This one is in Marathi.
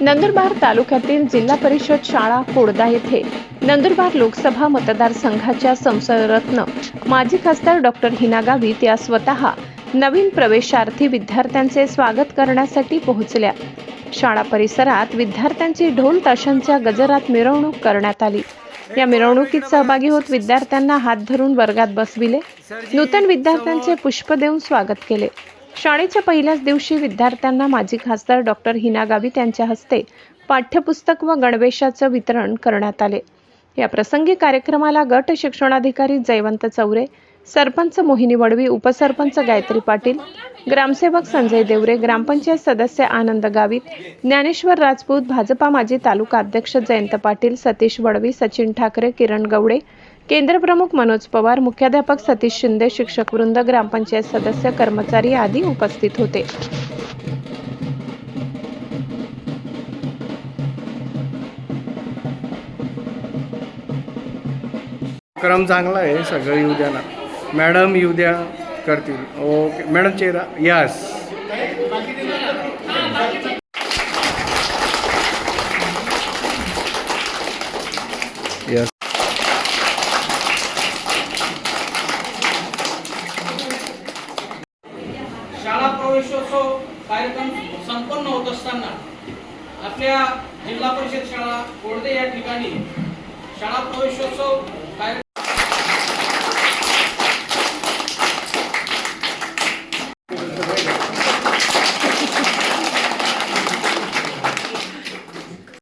नंदुरबार तालुक्यातील जिल्हा परिषद शाळा कोडदा येथे नंदुरबार लोकसभा मतदारसंघाच्या संसदरत्न माजी खासदार डॉक्टर हिना गावित या स्वतः नवीन प्रवेशार्थी विद्यार्थ्यांचे स्वागत करण्यासाठी पोहोचल्या। शाळा परिसरात विद्यार्थ्यांची ढोल ताशांच्या गजरात मिरवणूक करण्यात आली। या मिरवणुकीत सहभागी होत विद्यार्थ्यांना हात धरून वर्गात बसविले, नूतन विद्यार्थ्यांचे पुष्प देऊन स्वागत केले। शाळेच्या पहिल्याच दिवशी विद्यार्थ्यांना माजी खासदार डॉक्टर हिना गावित यांच्या हस्ते पाठ्यपुस्तक व गणवेशाचे वितरण करण्यात आले। या प्रसंगी कार्यक्रमाला गट शिक्षणाधिकारी जयवंत चौरे, सरपंच मोहिनी वडवी, उपसरपंच गायत्री पाटील, ग्रामसेवक संजय देवरे, ग्रामपंचायत सदस्य आनंद गावित, ज्ञानेश्वर राजपूत, भाजपा माजी तालुका अध्यक्ष जयंत पाटील, सतीश वडवी, सचिन ठाकरे, किरण गवडे, केंद्र प्रमुख मनोज पवार, मुख्याध्यापक सतीश शिंदे, शिक्षक वृंद, ग्रामपंचायत सदस्य, कर्मचारी आदी उपस्थित होते। क्रम चांगला आहे, सगळं येऊ द्या ना मॅडम, येऊ द्या करतील। ओके मॅडम, चेहरा यस। यस शाळा प्रवेशोत्सव कार्यक्रम संपन्न होत असताना आपल्या जिल्हा परिषद शाळा कोडदे या ठिकाणी शाळा प्रवेशोत्सव